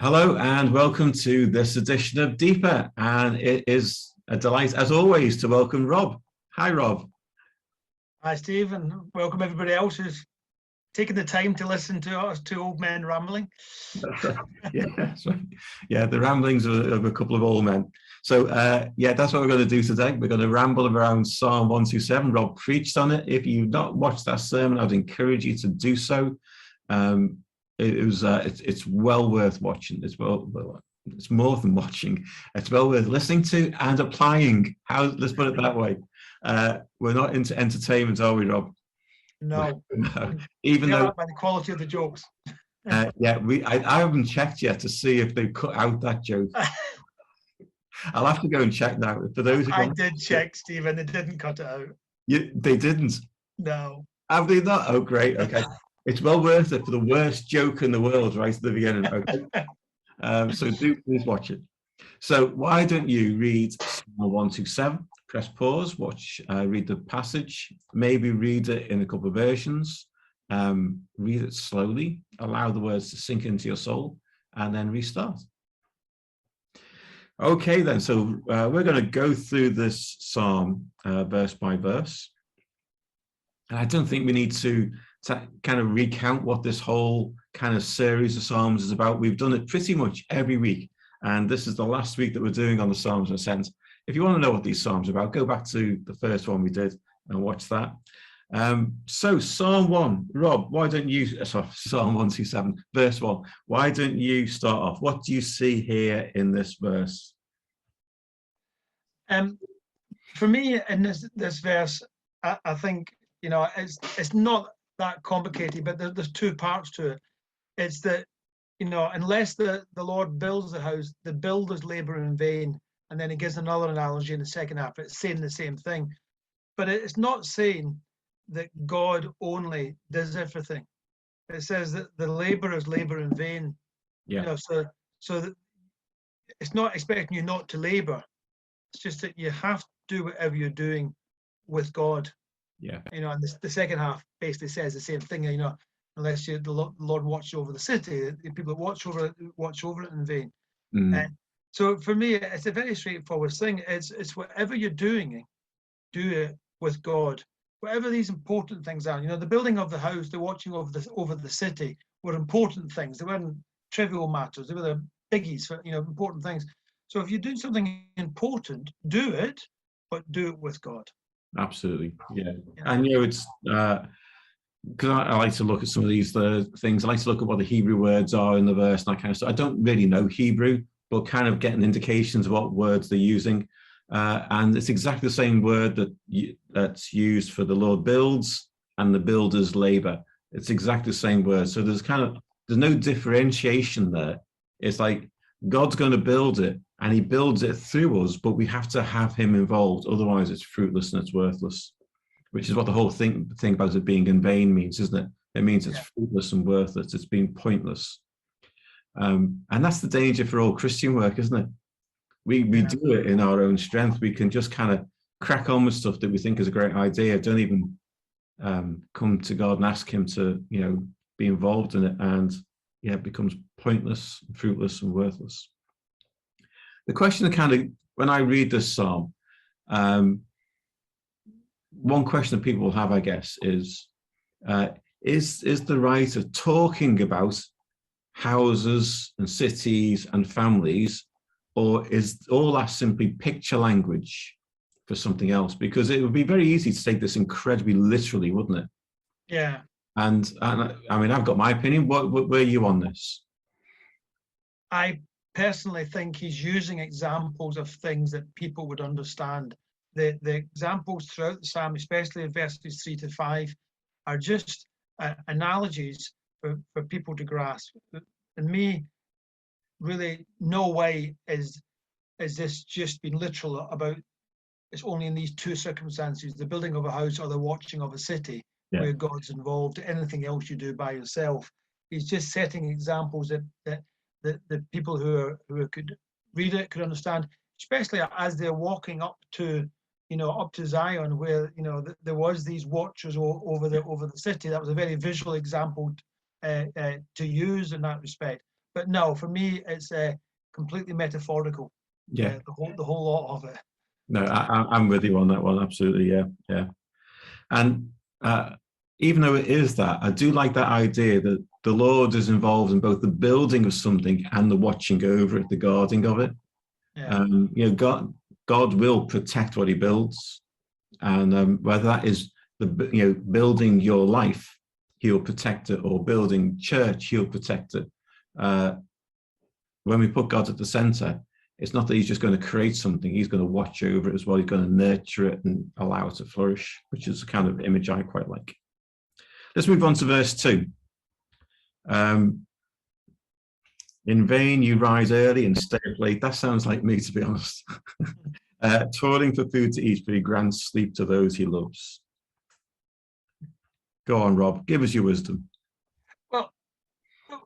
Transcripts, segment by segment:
Hello and welcome to this edition of Deeper. And it is a delight, as always, to welcome Rob. Hi, Rob. Hi, Steve, and welcome everybody else who's taken the time to listen to us two old men rambling. Yeah, that's right. Yeah, the ramblings of a couple of old men. So, yeah, that's what we're going to do today. We're going to ramble around Psalm 127. Rob preached on it. If you've not watched that sermon, I'd encourage you to do so. It's well worth watching. It's more than watching. It's well worth listening to and applying. Let's put it that way. We're not into entertainment, are we, Rob? No. No. Even though by the quality of the jokes. yeah, I haven't checked yet to see if they cut out that joke. I'll have to go and check now. For those who I did check, Steve, and they didn't cut it out. They didn't. No. Have they not? Oh, great. Okay. It's well worth it for the worst joke in the world right at the beginning. Okay. So do please watch it. So why don't you read Psalm 127, press pause, read the passage, maybe read it in a couple of versions, read it slowly, allow the words to sink into your soul, and then restart. Okay, then, so we're going to go through this psalm verse by verse. And I don't think we need to kind of recount what this whole kind of series of psalms is about. We've done it pretty much every week. And this is the last week that we're doing on the Psalms in a sense. If you want to know what these Psalms are about, go back to the first one we did and watch that. So Psalm 1, Rob, why don't you, Psalm 127, verse 1, why don't you start off? What do you see here in this verse? For me, in this verse, I think, it's not that complicated, but there's two parts to it. It's that, unless the Lord builds the house, the builders labor in vain. And then he gives another analogy in the second half. It's saying the same thing, but it's not saying that God only does everything. It says that the laborers labor in vain. Yeah. So that it's not expecting you not to labor. It's just that you have to do whatever you're doing with God. Yeah. And the second half basically says the same thing. Unless the Lord watches over the city, the people that watch over it in vain. And so for me, it's a very straightforward thing. It's whatever you're doing, do it with God. Whatever these important things are, the building of the house, the watching over the city were important things. They weren't trivial matters. They were the biggies for important things. So if you do something important, do it, but do it with God. Absolutely, yeah. And it's because I like to look at some of these things. I like to look at what the Hebrew words are in the verse and that kind of stuff. I don't really know Hebrew, but kind of getting indications of what words they're using. And it's exactly the same word that's used for the Lord builds and the builders labor. It's exactly the same word. So there's no differentiation there. It's like God's going to build it and he builds it through us, but we have to have him involved. Otherwise it's fruitless and it's worthless, which is what the whole thing about it being in vain means, isn't it? It means it's fruitless and worthless. It's been pointless. And that's the danger for all Christian work, isn't it? We do it in our own strength. We can just kind of crack on with stuff that we think is a great idea. Don't even come to God and ask him to, be involved in it. And it becomes pointless, fruitless and worthless. The question when I read this psalm, one question that people will have, I guess, is the writer talking about houses and cities and families, or is all that simply picture language for something else? Because it would be very easy to take this incredibly literally, wouldn't it? Yeah. And I mean, I've got my opinion. What were you on this? I personally think he's using examples of things that people would understand. The examples throughout the psalm, especially in verses 3 to 5, are just analogies for people to grasp. And me, really, no way is this just been literal about it's only in these two circumstances, the building of a house or the watching of a city, where God's involved. Anything else you do by yourself. He's just setting examples that the people who could read it could understand, especially as they're walking up to Zion, where there was these watchers over the city. That was a very visual example to use in that respect. but no, for me, it's completely metaphorical. Yeah. The whole lot of it. No, I'm with you on that one. Absolutely. Yeah. Yeah. And even though it is that, I do like that idea that the Lord is involved in both the building of something and the watching over it, the guarding of it. Yeah. God will protect what he builds. And whether that is building your life, he'll protect it, or building church, he'll protect it. When we put God at the center, it's not that he's just going to create something, he's going to watch over it as well. He's going to nurture it and allow it to flourish, which is the kind of image I quite like. Let's move on to verse 2. In vain you rise early and stay up late. That sounds like me, to be honest. Toiling for food to eat, but he grants sleep to those he loves. Go on, Rob, give us your wisdom. Well,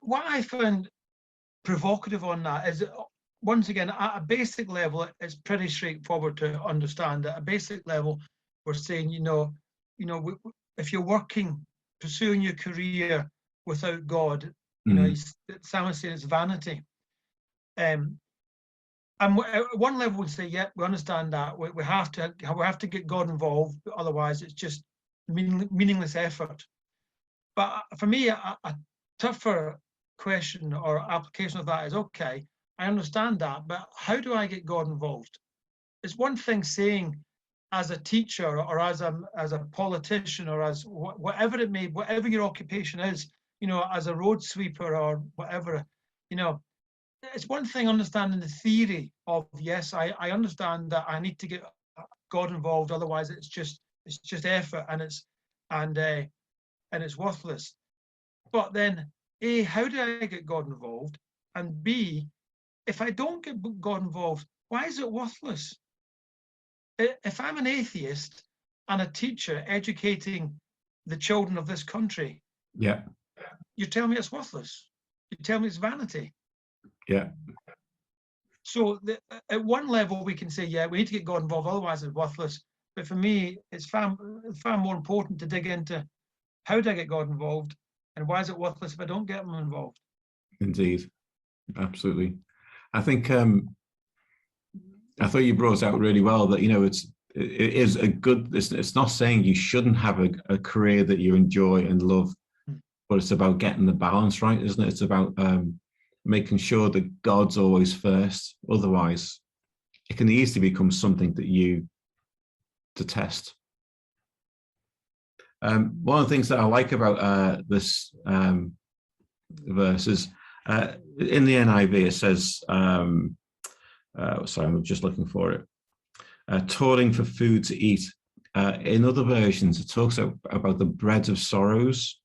what I found provocative on that is, once again, at a basic level, it's pretty straightforward to understand. At a basic level, we're saying, if you're working, pursuing your career without God, Sam is saying it's vanity. And at one level, we'd say, yeah, we understand that. We have to get God involved, otherwise it's just meaningless effort. But for me, a tougher question or application of that is, okay, I understand that, but how do I get God involved? It's one thing saying, as a teacher or as a politician or as whatever it may, whatever your occupation is, as a road sweeper or whatever, it's one thing understanding the theory of, yes, I understand that I need to get God involved, otherwise it's just effort and it's worthless. But then, A, how do I get God involved? And B, if I don't get God involved, why is it worthless? If I'm an atheist and a teacher educating the children of this country, yeah, you tell me it's worthless. You tell me it's vanity. Yeah. So at one level, we can say, yeah, we need to get God involved, otherwise it's worthless. But for me, it's far more important to dig into, how do I get God involved? And why is it worthless if I don't get him involved? Indeed. Absolutely. I think I thought you brought out really well that, it is a good, it's not saying you shouldn't have a career that you enjoy and love, but it's about getting the balance right, isn't it? It's about making sure that God's always first. Otherwise, it can easily become something that you detest. One of the things that I like about this verse is, in the NIV, it says, sorry, I'm just looking for it, toiling for food to eat. In other versions, it talks about the bread of sorrows,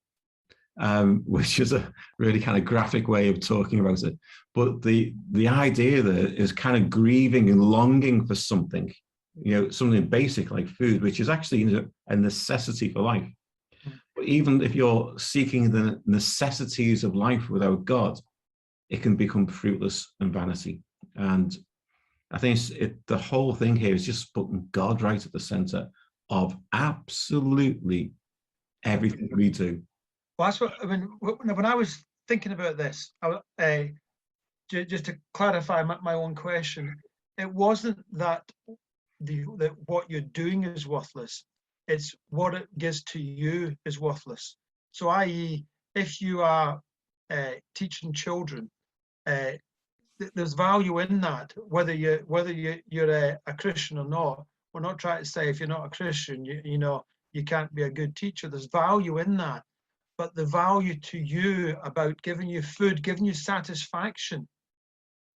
which is a really kind of graphic way of talking about it. But the idea there is kind of grieving and longing for something, something basic like food, which is actually a necessity for life. But even if you're seeking the necessities of life without God, it can become fruitless and vanity. And I think the whole thing here is just putting God right at the center of absolutely everything we do. Well, that's what I mean. When I was thinking about this, just to clarify my own question, it wasn't that what you're doing is worthless. It's what it gives to you is worthless. So, i.e., if you are teaching children, there's value in that, whether you're a Christian or not. We're not trying to say if you're not a Christian, you can't be a good teacher. There's value in that. But the value to you about giving you food, giving you satisfaction,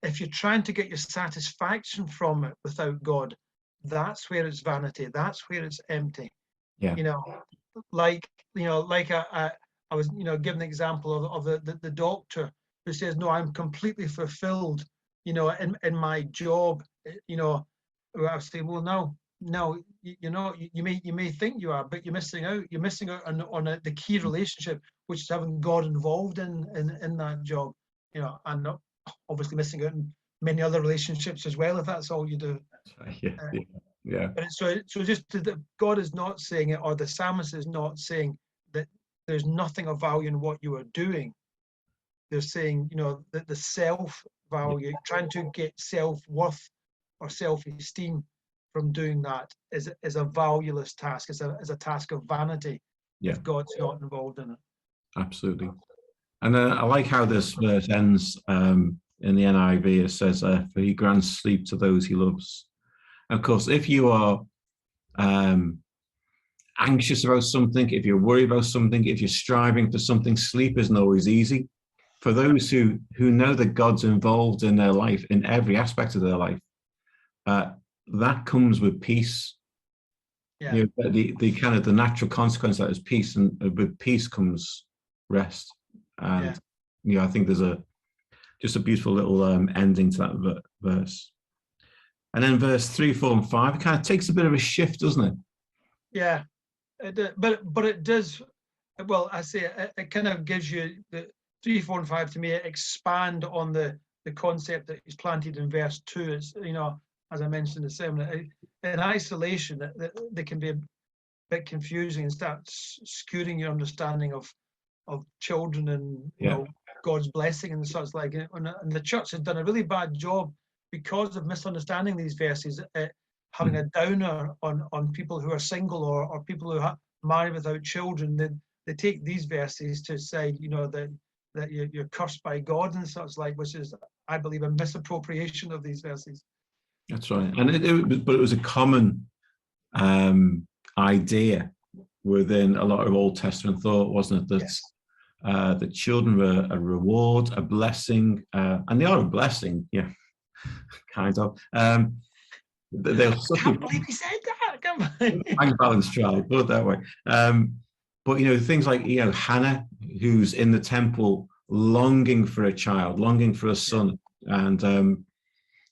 if you're trying to get your satisfaction from it without God, that's where it's vanity. That's where it's empty. Yeah. I was, giving the example of the doctor who says, no, I'm completely fulfilled, in my job, I say, well, no, you may think you are, but you're missing out. You're missing out on the key relationship, which is having God involved in that job, and not obviously missing out in many other relationships as well, if that's all you do. Yeah. But so just that God is not saying it, or the psalmist is not saying that there's nothing of value in what you are doing. they're saying, you know, that the self value, trying to get self-worth or self-esteem from doing that is a valueless task, is a task of vanity if God's not involved in it. Absolutely. And I like how this verse ends in the NIV. It says, for he grants sleep to those he loves. And of course, if you are anxious about something, if you're worried about something, if you're striving for something, sleep isn't always easy. For those who know that God's involved in their life, in every aspect of their life, that comes with peace. Yeah. You know, the kind of the natural consequence of that is peace, and with peace comes rest. And I think there's just a beautiful little ending to that verse. And then verse 3, 4, and 5 kind of takes a bit of a shift, doesn't it? Yeah, but it does. Well, I say it kind of gives you the 3, 4, and 5 to me expand on the concept that is planted in verse 2. It's, you know, as I mentioned in the sermon, in isolation, that they can be a bit confusing and start skewing your understanding of children and you know, God's blessing and such like. And the church has done a really bad job because of misunderstanding these verses, having a downer on people who are single or people who are married without children. They take these verses to say, you know, that you're cursed by God and such like, which is, I believe, a misappropriation of these verses. That's right. And but it was a common idea within a lot of Old Testament thought, wasn't it? That the children were a reward, a blessing, and they are a blessing, kind of. They'll can't believe he said that. Come on. Hang balance trial, put it that way. But you know, things like, you know, Hannah, who's in the temple longing for a child, longing for a son,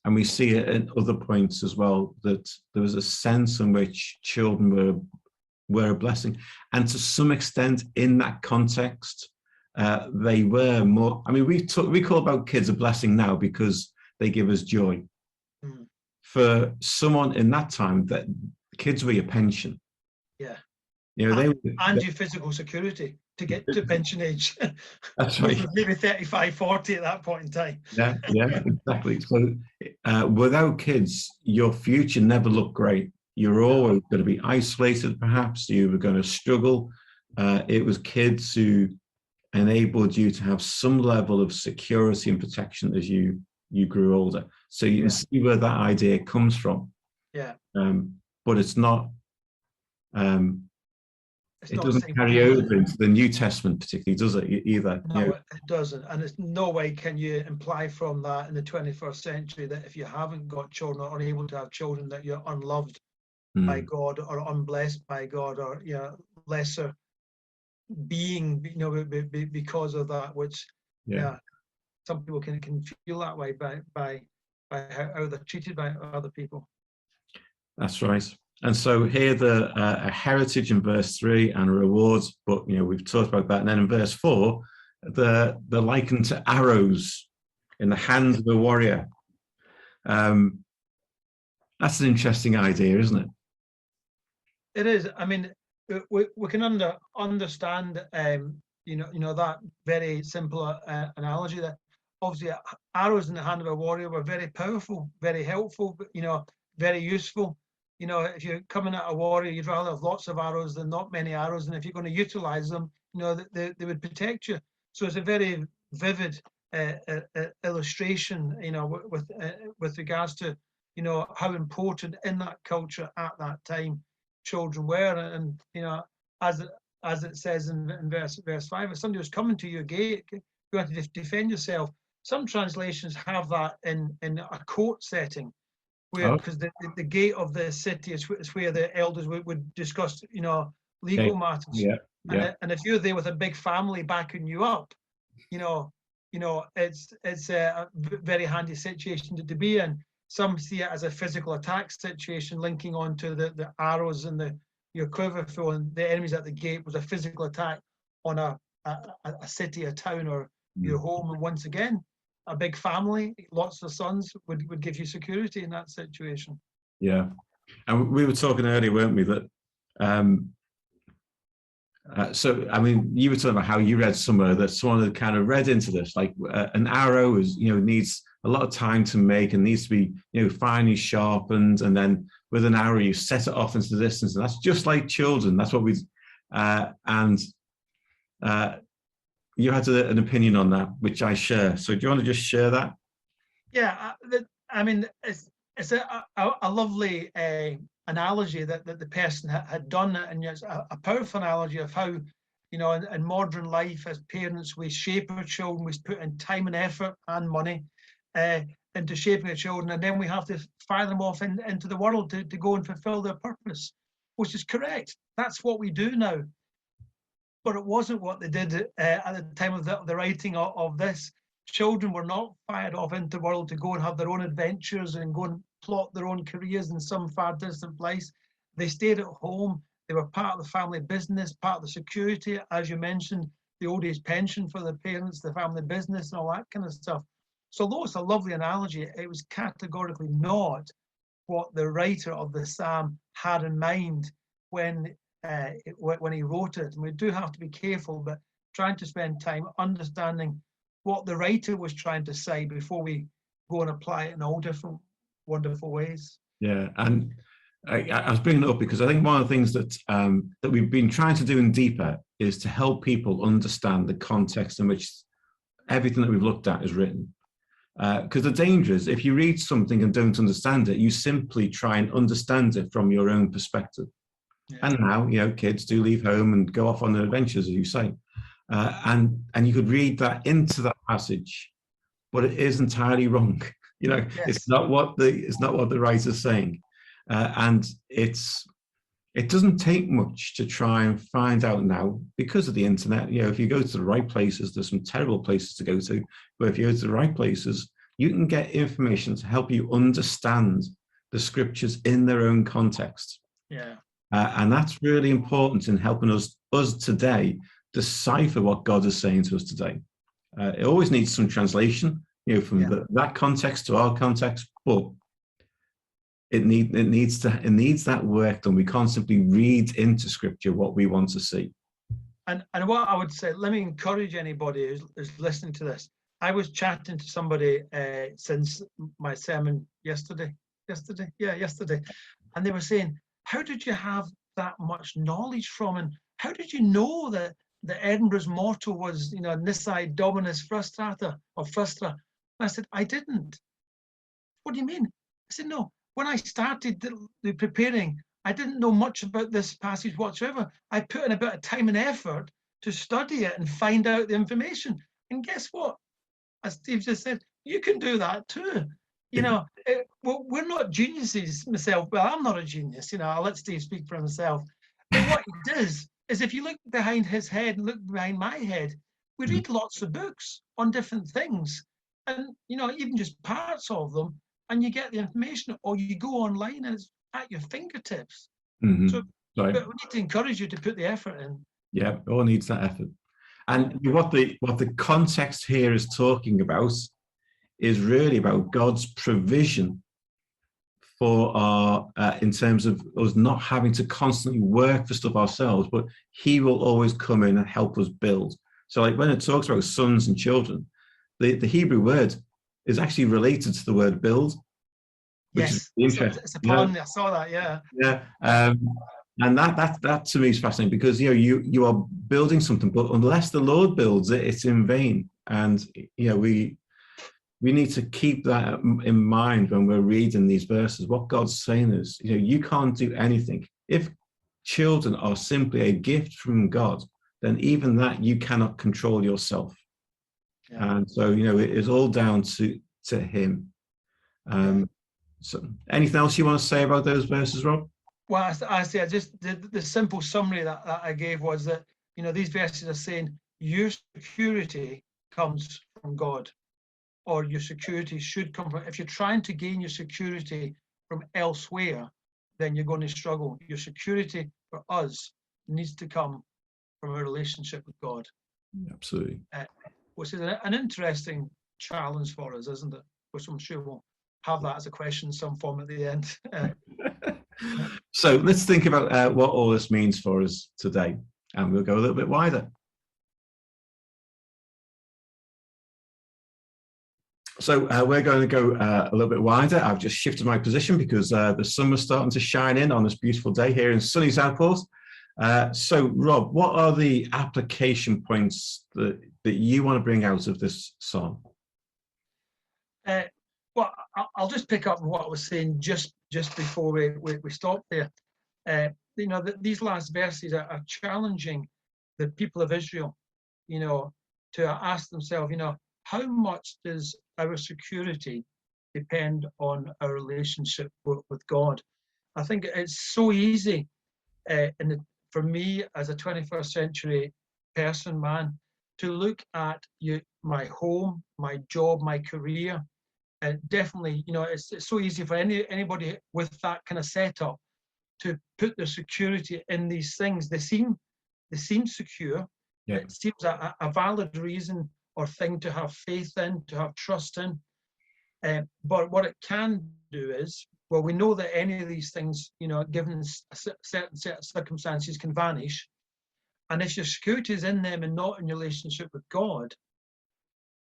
and we see it at other points as well, that there was a sense in which children were a blessing, and to some extent, in that context, they were more. I mean, we call about kids a blessing now because they give us joy. For someone in that time, that kids were your pension. Yeah. You know, and your physical security to get to pension age. That's right. Maybe 35, 40 at that point in time. Yeah, exactly. So without kids, your future never looked great. You're always going to be isolated, perhaps. You were going to struggle. It was kids who enabled you to have some level of security and protection as you grew older. So you can see where that idea comes from. Yeah. But it's not. It doesn't carry over into the New Testament particularly, does it, either? No, it doesn't. And it's no way can you imply from that in the 21st century that if you haven't got children or unable to have children, that you're unloved by God or unblessed by God, or lesser being, because of that, which some people can feel that way by how they're treated by other people. That's right. And so here a heritage in verse 3 and rewards, but we've talked about that. And then in verse 4, they're likened to arrows in the hands of a warrior. That's an interesting idea, isn't it? It is. I mean, we can understand that very simple analogy, that obviously arrows in the hand of a warrior were very powerful, very helpful, very useful. If you're coming at a warrior, you'd rather have lots of arrows than not many arrows. And if you're going to utilize them, they would protect you. So it's a very vivid illustration, with regards to, how important in that culture at that time children were. And, as it says in verse 5, if somebody was coming to your gate, you had to defend yourself. Some translations have that in a court setting, where, because the gate of the city is where the elders would discuss, legal matters. And if you're there with a big family backing you up, it's a very handy situation to be in. Some see it as a physical attack situation, linking on to the arrows and your quiver full, and the enemies at the gate was a physical attack on a city, a town, or your home. And once again, a big family, lots of sons, would give you security in that situation. Yeah. And we were talking earlier, weren't we, that So, I mean, you were talking about how you read somewhere that someone had kind of read into this, like an arrow is, needs a lot of time to make and needs to be, finely sharpened. And then with an arrow, you set it off into the distance. And that's just like children. That's what we, and you had an opinion on that, which I share. So do you want to just share that? Yeah, I mean, it's a lovely analogy that the person had done, and it's a powerful analogy of how, in modern life as parents, we shape our children, we put in time and effort and money into shaping our children, and then we have to fire them off into the world to go and fulfill their purpose, which is correct. That's what we do now. But it wasn't what they did at the time of the writing of this. Children were not fired off into the world to go and have their own adventures and go and plot their own careers in some far distant place. They stayed at home. They were part of the family business, part of the security, as you mentioned, the old age pension for the parents, the family business, and all that kind of stuff. So although it's a lovely analogy, it was categorically not what the writer of the psalm had in mind when he wrote it. And we do have to be careful, but trying to spend time understanding what the writer was trying to say before we go and apply it in all different wonderful ways. Yeah, and I was bringing it up because I think one of the things that that we've been trying to do in Deeper is to help people understand the context in which everything that we've looked at is written. Because the danger is if you read something and don't understand it, you simply try and understand it from your own perspective. Yeah. And now, kids do leave home and go off on their adventures, as you say. And you could read that into that passage, but it is entirely wrong. Yes. It's not what the writer's saying, and it doesn't take much to try and find out now because of the internet. If you go to the right places, there's some terrible places to go to, but if you go to the right places, you can get information to help you understand the scriptures in their own context. Yeah, and that's really important in helping us today decipher what God is saying to us today. It always needs some translation, from that context to our context, but it needs that work done. We can't simply read into scripture what we want to see. And what I would say, let me encourage anybody who's listening to this. I was chatting to somebody since my sermon yesterday, and they were saying, how did you have that much knowledge from, and how did you know that the Edinburgh's motto was, Nisi Dominus Frustrata, or Frustra? And I said, I didn't. What do you mean? I said, no. When I started the preparing, I didn't know much about this passage whatsoever. I put in a bit of time and effort to study it and find out the information. And guess what? As Steve just said, you can do that too. Well, we're not geniuses myself. Well, I'm not a genius. I'll let Steve speak for himself. But what he does is, if you look behind his head and look behind my head, we read lots of books on different things, and even just parts of them, and you get the information, or you go online and it's at your fingertips. Mm-hmm. So, right. But we need to encourage you to put the effort in. Yeah, it all needs that effort. And what the context here is talking about is really about God's provision for our, in terms of us not having to constantly work for stuff ourselves, but he will always come in and help us build. So like when it talks about sons and children, the Hebrew word is actually related to the word build, which is interesting. It's a pun. I saw that. Yeah. Yeah. And that to me is fascinating because you are building something, but unless the Lord builds it, it's in vain. And we need to keep that in mind when we're reading these verses. What God's saying is, you can't do anything. If children are simply a gift from God, then even that you cannot control yourself. Yeah. And so, it is all down to him. So anything else you want to say about those verses, Rob? Well, I say, just the simple summary that I gave was that, these verses are saying your security comes from God, or your security should come from. If you're trying to gain your security from elsewhere, then you're going to struggle. Your security for us needs to come from a relationship with God. Absolutely. Which is an interesting challenge for us, isn't it? Which I'm sure we'll have that as a question in some form at the end. So let's think about what all this means for us today. and we'll go a little bit wider. So we're going to go a little bit wider. I've just shifted my position because the sun was starting to shine in on this beautiful day here in sunny Southport. So Rob, what are the application points that you want to bring out of this psalm? Well, I'll just pick up on what I was saying just before we stop there. You know, these last verses are challenging the people of Israel, you know, to ask themselves, you know, how much does our security depend on our relationship with God? I think it's so easy for me as a 21st century person, man, to look at my home, my job, my career, and definitely, you know, it's so easy for anybody with that kind of setup to put their security in these things. They seem secure. Yeah. It seems a valid reason or thing to have faith in, to have trust in. But what it can do is, well, we know that any of these things, you know, given a certain set of circumstances, can vanish. And if your security is in them and not in your relationship with God,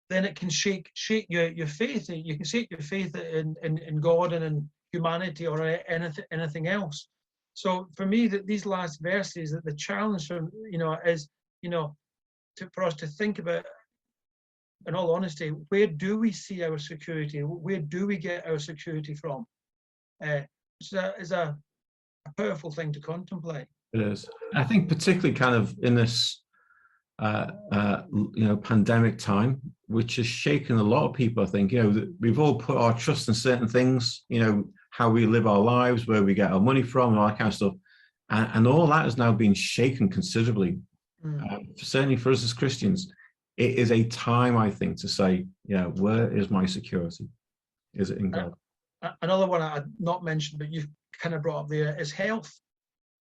then it can shake your faith. You can shake your faith in God and in humanity or anything else. So for me, that these last verses, that the challenge from, you know, is, you know, for us to think about, in all honesty, where do we see our security? Where do we get our security from? Is a powerful thing to contemplate. It is. I think particularly kind of in this, you know, pandemic time, which has shaken a lot of people. I think, you know, we've all put our trust in certain things, you know, how we live our lives, where we get our money from, and all that kind of stuff. And all that has now been shaken considerably. Certainly for us as Christians, it is a time, I think, to say, yeah, where is my security? Is it in God? Another one I'd not mentioned, but you've kind of brought up there, is health.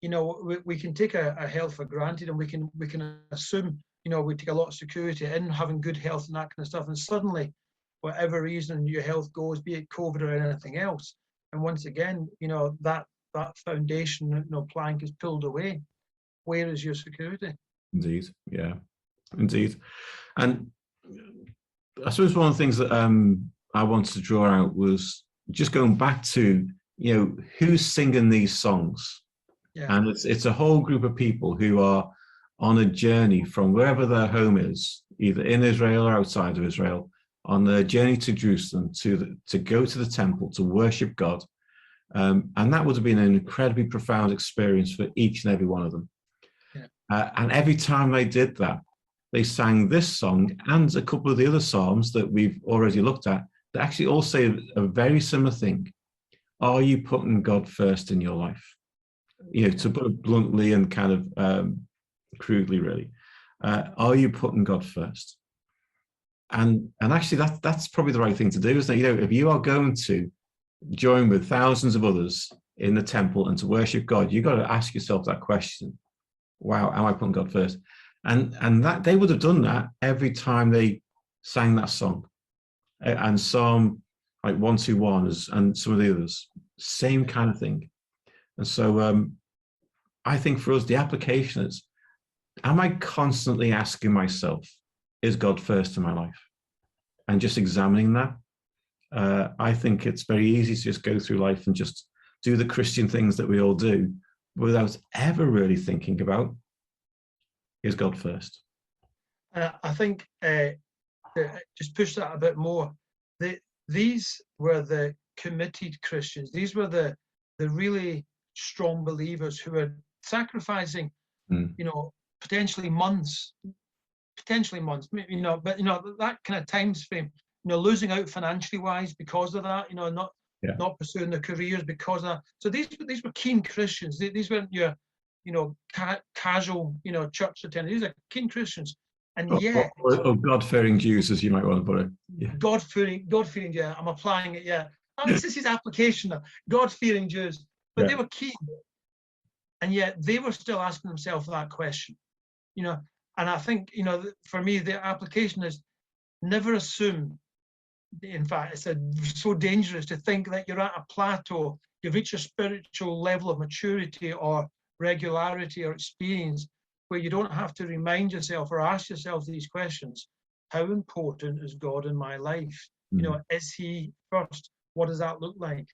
You know, we can take a health for granted, and we can assume, you know, we take a lot of security in having good health and that kind of stuff. And suddenly, whatever reason your health goes, be it COVID or anything else, and once again, you know, that foundation, you know, plank is pulled away. Where is your security? Indeed, yeah, indeed. And I suppose one of the things that I wanted to draw out was just going back to, you know, who's singing these songs. Yeah. And it's a whole group of people who are on a journey from wherever their home is, either in Israel or outside of Israel, on their journey to Jerusalem to go to the temple to worship God. And that would have been an incredibly profound experience for each and every one of them. Yeah. And every time they did that, they sang this song and a couple of the other psalms that we've already looked at that actually all say a very similar thing. Are you putting God first in your life? You know, to put it bluntly and kind of crudely, really, are you putting God first? And actually, that's probably the right thing to do, isn't it? You know, if you are going to join with thousands of others in the temple and to worship God, you've got to ask yourself that question: wow, am I putting God first? And that they would have done that every time they sang that song. And Psalm like 121 and some of the others, same kind of thing. And so I think for us, the application is, am I constantly asking myself, is God first in my life? And just examining that. I think it's very easy to just go through life and just do the Christian things that we all do without ever really thinking about, is God first? I think just push that a bit more. These were the committed Christians. These were the really strong believers who were sacrificing, you know, potentially months, you know, but you know, that kind of time frame, you know, losing out financially wise because of that, you know, not pursuing their careers because of that. So these were keen Christians. These weren't your, you know, casual, you know, church attenders. These are keen Christians. And yet, or God-fearing Jews, as you might want to put it. Yeah. God-fearing, yeah. I'm applying it. Yeah, this is his application. God-fearing Jews, but they were keen, and yet they were still asking themselves that question. You know, and I think, you know, for me, the application is never assume. In fact, it's so dangerous to think that you're at a plateau, you've reached a spiritual level of maturity or regularity or experience, where you don't have to remind yourself or ask yourself these questions. How important is God in my life? You know, is he first? What does that look like?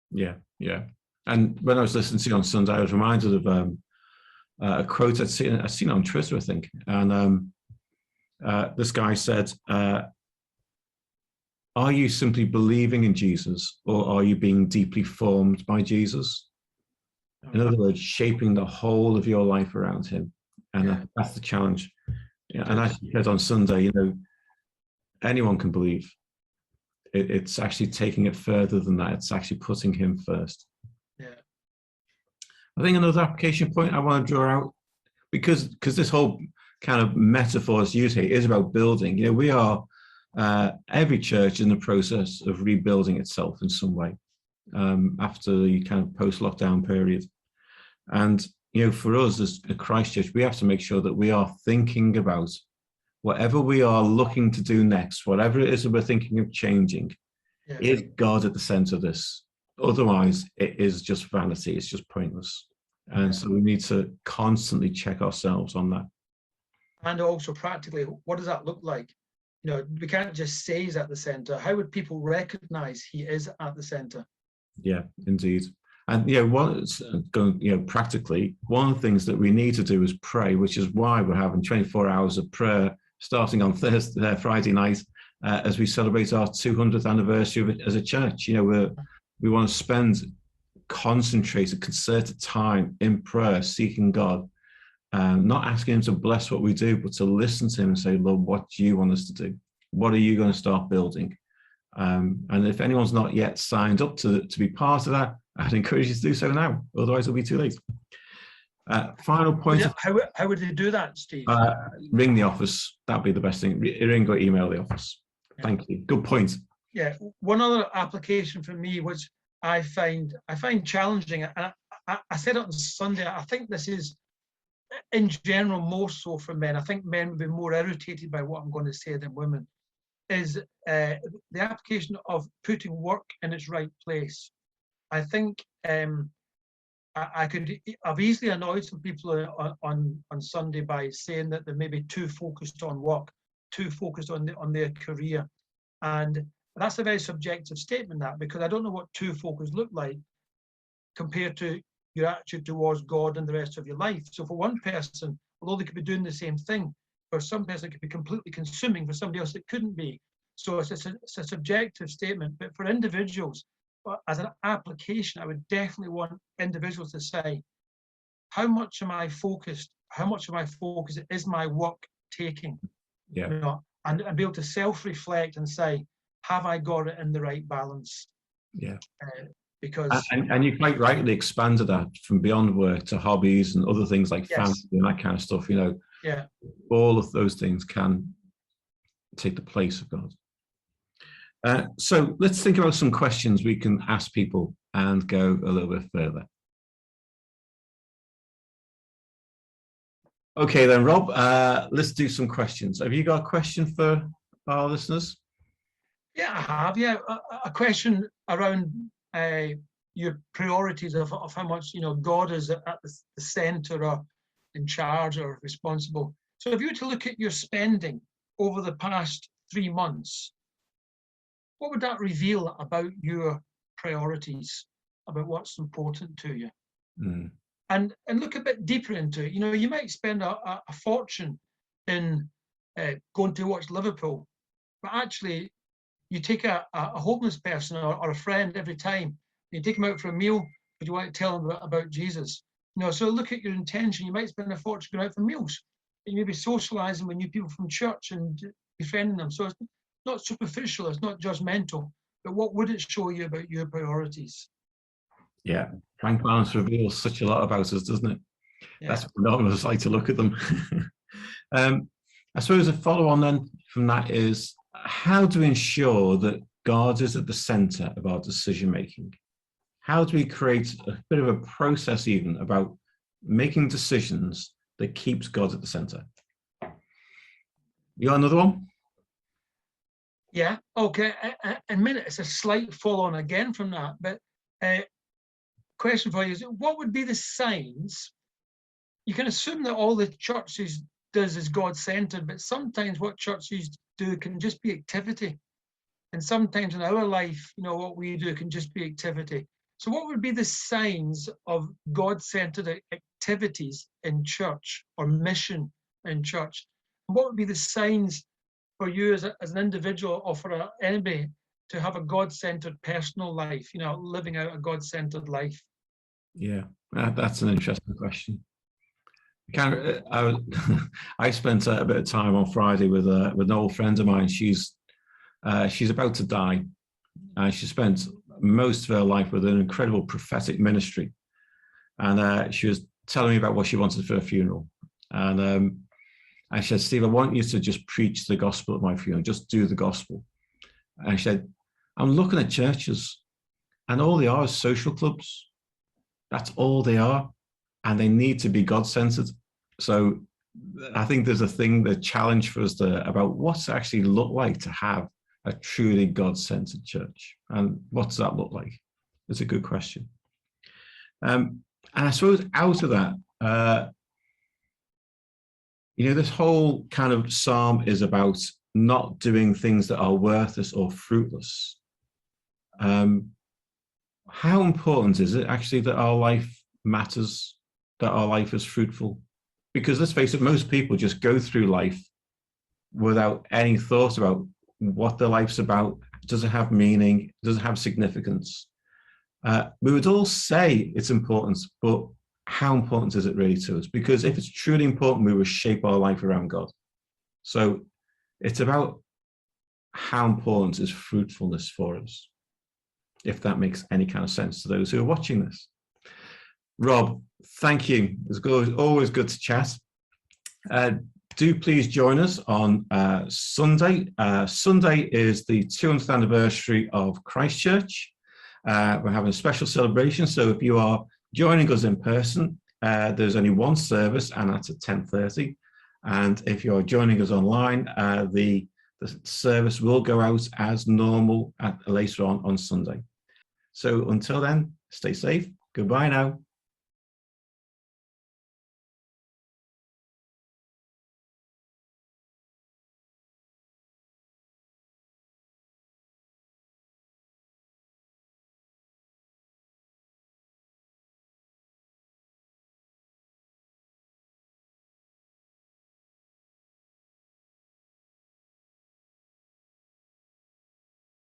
Yeah, yeah. And when I was listening to you on Sunday, I was reminded of a quote I'd seen on Twitter, I think. And this guy said, are you simply believing in Jesus, or are you being deeply formed by Jesus? In other words, shaping the whole of your life around him. And that's the challenge. Yeah, and as you said on Sunday, you know, anyone can believe. It's actually taking it further than that. It's actually putting him first. Yeah. I think another application point I want to draw out, because this whole kind of metaphor as used here is about building. You know, we are every church in the process of rebuilding itself in some way after the kind of post-lockdown period. And, you know, for us as a Christchurch, we have to make sure that we are thinking about whatever we are looking to do next, whatever it is that we're thinking of changing, is God at the center of this? Otherwise, it is just vanity. It's just pointless. And so we need to constantly check ourselves on that. And also practically, what does that look like? You know, we can't just say he's at the center. How would people recognize he is at the center? Yeah, indeed. And practically, one of the things that we need to do is pray, which is why we're having 24 hours of prayer starting on Friday night, as we celebrate our 200th anniversary as a church. You know, we want to spend concentrated, concerted time in prayer, seeking God, not asking him to bless what we do, but to listen to him and say, Lord, what do you want us to do? What are you going to start building? And if anyone's not yet signed up to be part of that, I'd encourage you to do so now. Otherwise, it'll be too late. Final point. How would they do that, Steve? Ring the office. That'd be the best thing. Ring or email the office. Yeah. Thank you. Good point. Yeah. One other application for me, which I find challenging, and I said it on Sunday, I think this is, in general, more so for men. I think men would be more irritated by what I'm going to say than women, is the application of putting work in its right place. I think I've easily annoyed some people on Sunday by saying that they're maybe too focused on work, too focused on their career. And that's a very subjective statement, that, because I don't know what too focused look like compared to your attitude towards God and the rest of your life. So for one person, although they could be doing the same thing, for some person it could be completely consuming, for somebody else it couldn't be. So it's a subjective statement. But for individuals, as an application, I would definitely want individuals to say, how much am I focused? How much of my focus is my work taking? Yeah. You know, and be able to self-reflect and say, have I got it in the right balance? Yeah. Because and you quite rightly expanded that from beyond work to hobbies and other things like family and that kind of stuff. You know, all of those things can take the place of God. So let's think about some questions we can ask people and go a little bit further. Okay then, Rob, let's do some questions. Have you got a question for our listeners? Yeah, I have. Yeah, a question around your priorities of how much, you know, God is at the center or in charge or responsible. So if you were to look at your spending over the past 3 months, what would that reveal about your priorities, about what's important to you? And look a bit deeper into it. You know, you might spend a fortune in going to watch Liverpool, but actually you take a homeless person or a friend every time, you take them out for a meal, but you want to tell them about Jesus. You know, so look at your intention. You might spend a fortune going out for meals, and you may be socializing with new people from church and befriending them. So it's not superficial, it's not judgmental, but what would it show you about your priorities? Yeah, bank balance reveals such a lot about us, doesn't it? Yeah. That's phenomenal. It's like to look at them. I suppose a follow-on then from that is, how do we ensure that God is at the center of our decision-making? How do we create a bit of a process even about making decisions that keeps God at the center? You got another one? Yeah, okay. In a minute, it's a slight follow-on again from that, but question for you is, what would be the signs you can assume that all the churches does is God-centered, but sometimes what churches do can just be activity. And sometimes in our life, what we do can just be activity. So what would be the signs of God-centered activities in church or mission in church? What would be the signs for you as an individual or for anybody to have a God-centered personal life, living out a God-centered life? Yeah, that's an interesting question. I spent a bit of time on Friday with an old friend of mine. She's about to die. She spent most of her life with an incredible prophetic ministry, and she was telling me about what she wanted for her funeral. And I said, Steve, I want you to just preach the gospel at my funeral. Just do the gospel. And she said, I'm looking at churches, and all they are is social clubs. That's all they are, and they need to be God-centered. So I think there's the challenge for us about what's actually look like to have a truly God-centered church, and what does that look like? It's a good question. And I suppose out of that, this whole kind of psalm is about not doing things that are worthless or fruitless. How important is it actually that our life matters, that our life is fruitful? Because let's face it, most people just go through life without any thought about what their life's about. Does it have meaning? Does it have significance? We would all say it's important, but how important is it really to us? Because if it's truly important, we will shape our life around God. So it's about how important is fruitfulness for us, if that makes any kind of sense to those who are watching this. Rob, thank you. It's always good to chat. Do please join us on Sunday. Sunday is the 200th anniversary of Christchurch. We're having a special celebration. So if you are joining us in person, there's only one service, and that's at 10:30. And if you're joining us online, the service will go out as normal later on Sunday. So until then, stay safe. Goodbye now.